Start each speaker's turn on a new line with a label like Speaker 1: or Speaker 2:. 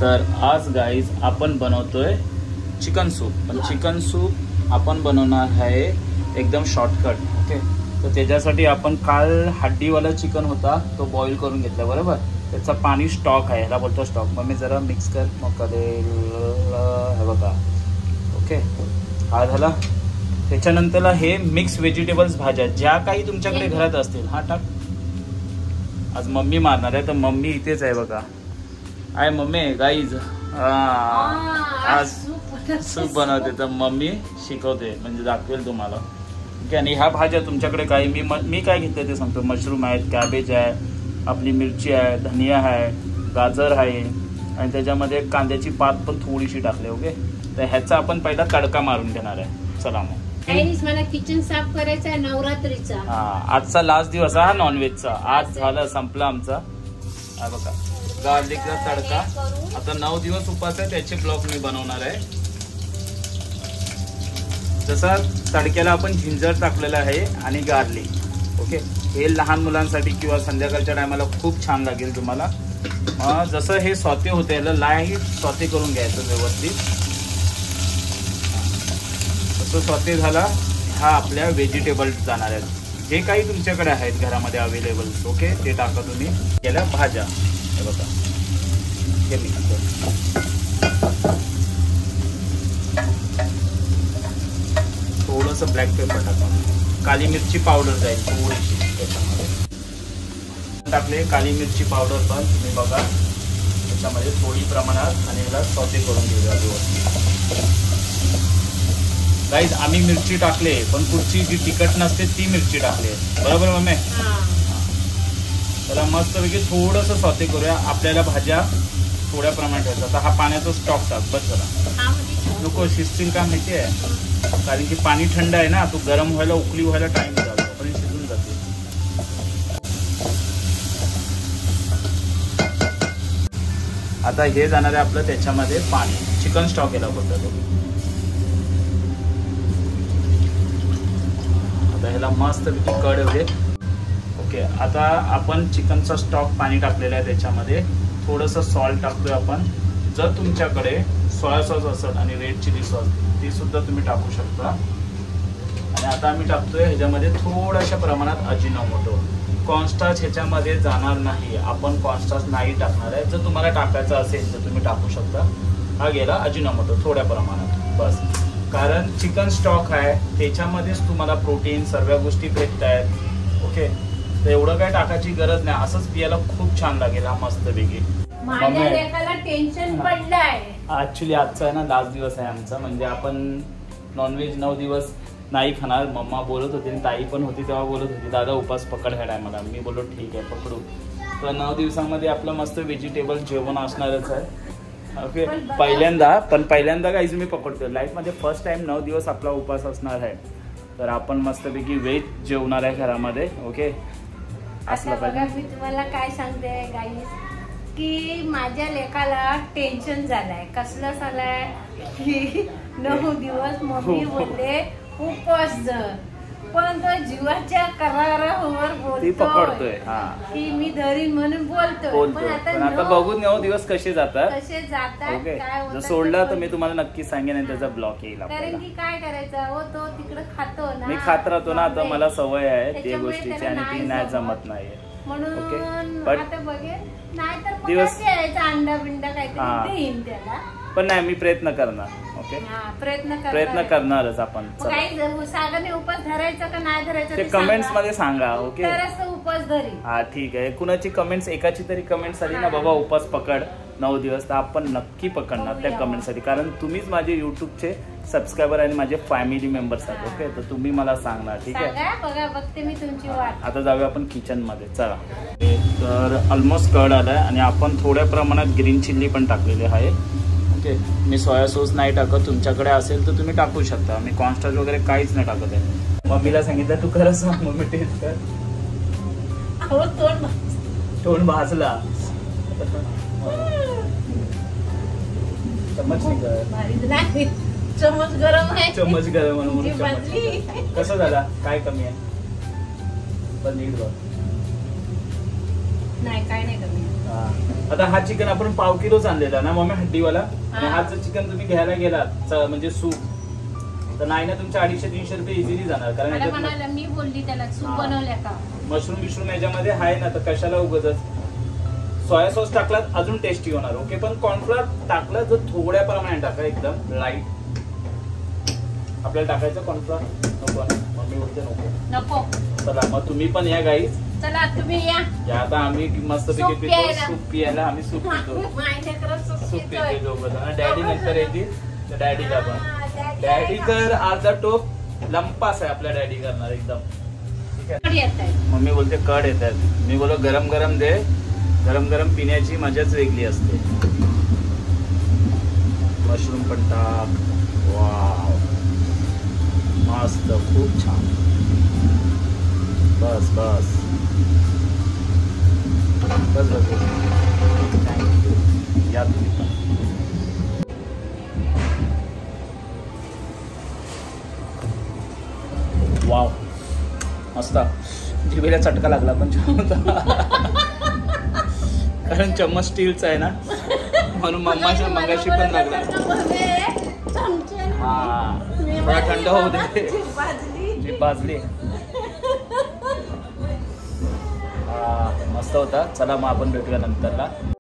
Speaker 1: तर आज गाईज आपण बनवतोय चिकन सूप. पण चिकन सूप आपण बनवणार आहे एकदम शॉर्टकट. ओके, तर त्याच्यासाठी आपण काल हड्डीवाला चिकन होता तो बॉईल करून घेतला बरोबर. त्याचा पाणी स्टॉक आहे, ह्याला बोलतो स्टॉक. मग मी जरा मिक्स कर मग करेल हे बघा. ओके, हा झाला. त्याच्यानंतरला हे मिक्स व्हेजिटेबल्स भाज्या ज्या काही तुमच्याकडे घरात असतील हा टाक. आज मम्मी मारणार आहे तर मम्मी इथेच आहे बघा. आहे मम्मी गाईज. आज सूप बनवते तर मम्मी शिकवते म्हणजे दाखवेल तुम्हाला. ओके, आणि ह्या भाज्या तुमच्याकडे काही मी काय घेतलं ते सांगतो. मशरूम आहेत, कॅबेज आहे, आपली मिरची आहे, धनिया आहे, गाजर आहे आणि त्याच्यामध्ये कांद्याची पात पण थोडीशी टाकली. ओके, तर ह्याचा आपण पहिला तडका मारून घेणार आहे. चला मग.
Speaker 2: मला किचन साफ करायचा आहे नवरात्रीचा.
Speaker 1: आजचा लास्ट दिवस हा नॉनव्हेजचा. आज झालं संपला आमचा. हा बघा गार्लिकचा तडका. आता 9 दिवस उपास आहे त्याचे ब्लॉग मी बनवणार आहे. जसा तडक्याला आपण जिंजर टाकलेला आहे आणि गार्लिक. ओके, हे लहान मुलांसाठी किंवा संध्याकाळच्या टायमाला खूप छान लागेल तुम्हाला. जसं हे सॉते होते याला लाईट सॉते करून घ्यायचं व्यवस्थित. तसं सॉते झाला. हा आपल्या व्हेजिटेबल्स जाणार आहेत जे काही तुमच्याकडे आहेत घरामध्ये अवेलेबल. ओके, ते टाका तुम्ही. केल्या भाज्या हे बघा. हे थोडंसं ब्लॅक पेपर टाका. काली मिरची पावडर जाईल थोडीशी त्याच्यामध्ये टाकले. काली मिरची पावडर पण तुम्ही बघा त्याच्यामध्ये थोडी प्रमाणात. आणि याला सॉते करून घेऊया व्यवस्थित. गाईज आम्ही मिरची टाकले पण पुढची जी तिखट नसते ती मिरची टाकली बरोबर मम्मी. त्याला मस्तपैकी थोडंसं सॉते करूया. आपल्याला भाज्या थोड्या प्रमाणात ठेवायचा. आता हा पाण्याचा स्टॉक टाक बस जरा. नको शिजतील का माहिती आहे कारण की पाणी थंड आहे ना. तो गरम व्हायला उकळी व्हायला टाइम जातो पण शिजून जाते. आता हे जाणार आहे आपलं त्याच्यामध्ये पाणी. चिकन स्टॉक याला बोलतात. ह्याला मस्त कड होईल. ओके, आता आपण चिकनचा स्टॉक पाणी टाकलेलं आहे त्याच्यामध्ये थोडंसं सॉल्ट टाकतोय आपण. जर तुमच्याकडे सोया सॉस असेल आणि रेड चिली सॉस ती सुद्धा तुम्ही टाकू शकता. आणि आता आम्ही टाकतोय ह्याच्यामध्ये थोड्याशा प्रमाणात अजिनोमोटो. कॉर्नस्टार्च ह्याच्यामध्ये जाणार नाही, आपण कॉर्नस्टार्च नाही टाकणार आहे. जर तुम्हाला टाकायचं असेल तर तुम्ही टाकू शकता. हा गेला अजिनोमोटो थोड्या प्रमाणात बस. कारण चिकन स्टॉक आहे त्याच्यामध्येच तुम्हाला प्रोटीन सर्व गोष्टी भेटत आहेत. ओके, तर एवढं काय टाकायची गरज नाही. असंच पियाला खूप छान लागेल हा मस्तपैकी.
Speaker 2: टेन्शन पडलंय
Speaker 1: ऍक्च्युली आजचा आहे ना लास्ट दिवस आहे आमचा. म्हणजे आपण नॉनव्हेज 9 दिवस नाही खाणार. मम्मा बोलत होती आणि ताई पण होती तेव्हा बोलत होती दादा उपास पकड ह्या टायमाला. मी बोललो ठीक आहे पकडू. तर 9 दिवसामध्ये आपलं मस्त व्हेजिटेबल जेवण असणारच आहे. ओके, पहिल्यांदा काहीच मी पकडतो लाईफमध्ये. फर्स्ट टाइम 9 दिवस आपला उपास असणार आहे. तर आपण मस्तपैकी व्हेज जेवणार आहे घरामध्ये. ओके,
Speaker 2: असलं बघा. मी तुम्हाला काय सांगते गाईस की माझ्या लेकाला टेन्शन झालंय. कसलं झालंय की 9 दिवस मम्मी बोलले उपवास जर पण तो जीवाच्या करारावर
Speaker 1: बोलतोय
Speaker 2: की मी धरीन म्हणून बोलतोय. पण
Speaker 1: आता बघू 9 दिवस कसे जातात.
Speaker 2: ओके,
Speaker 1: जर सोडला तर मी तुम्हाला नक्की सांगेन आणि त्याचा ब्लॉग येईल.
Speaker 2: कारण की काय करायचं हो, तो तिकडे खातो ना.
Speaker 1: मी खात राहतो ना. आता मला सवय आहे त्या गोष्टीची आणि ती नाही जमत नाहीये
Speaker 2: म्हणून. आता बघेल नाही तर
Speaker 1: दिवस
Speaker 2: अंडा बिंडा काहीतरी देईन त्याला.
Speaker 1: पण नाही मी प्रयत्न करणार. ओके, प्रयत्न करणारच आपण.
Speaker 2: सागरने उपास धरायचा का नाही धरायचं
Speaker 1: ते कमेंट्स मध्ये सांगा. ओके,
Speaker 2: उपास धरी.
Speaker 1: हा ठीक आहे. कुणाची कमेंट्स एकाची तरी कमेंट्स आली ना बाबा उपास पकड 9 दिवस तर आपण नक्की पकडणार त्या कमेंटसाठी. कारण तुम्हीच माझे युट्यूबचे सबस्क्रायबर आणि माझे फॅमिली मेंबर्स आहेत. ओके, तर तुम्ही मला सांगणार. ठीक आहे,
Speaker 2: बघते मी तुमची वाट.
Speaker 1: आता जाऊया आपण किचन मध्ये. चला, तर ऑलमोस्ट कड आलाय आणि आपण थोड्या प्रमाणात ग्रीन चिल्ली पण टाकलेली आहे. ओके, मी सोया सॉस नाही टाकत. तुमच्याकडे असेल तर तुम्ही टाकू शकता. मी कॉर्नस्टार्च वगैरे काहीच नाही टाकत आहे. मम्मीला सांगितलं तू खरं सांग मम्मी टेस्ट कर. तोंड भाजला. चम्मच
Speaker 2: चम्मच गरम आहे.
Speaker 1: चम्मच गरम म्हणून कसं झाला काय कमी आहे पण नीट बघ.
Speaker 2: नाही काय नाही कमी.
Speaker 1: आता हा चिकन आपण 1/2 किलोच आणलेला ना मम्मी हड्डीवाला. आणि हा जर चिकन तुम्ही घ्यायला गेलात म्हणजे सूप तर नाही ना तुमचे 250-300 रुपये इझिली जाणार. कारण
Speaker 2: मी बोलली त्याला सूप बनवल्या का
Speaker 1: मशरूम याच्यामध्ये आहे ना, तर कशाला उगाच. सोया सॉस टाकलात अजून टेस्टी होणार. ओके, पण कॉर्नफ्लोअर टाकलं तर थोड्या प्रमाणात टाका, एकदम लाईट. आपल्याला टाकायचं कॉर्नफ्लोअर नको, मम्मी बोलते नको. चला मग तुम्ही पण या गाईज.
Speaker 2: चला तुम्ही या.
Speaker 1: आता आम्ही मस्त पैकी पितो सूप पियाला. आम्ही सूप पितो, सूप पितो दोघं. डॅडी नंतर येतील तर डॅडीला पण. डॅडी तर अर्धा टोप लंपास आहे आपल्या डॅडी करणार एकदम. ठीक आहे. मम्मी बोलते कड येत आहेत. मी बोलो गरम गरम दे. गरम गरम पिण्याची मजाच वेगळी असते. मशरूम पण टाक. वाव मस्त, खूप छान. बस बस बस बस. थँक्यू. या तुम्ही पण. वाव मस्त. जिभेला चटका लागला पण छान होता. कारण चम्मच स्टीलचा आहे ना, म्हणून मम्माच्या मगाशी पण लागला. हा थोडा थंड होऊ दे. जीभ भाजली. मस्त होता. चला मग आपण भेटूया नंतरला.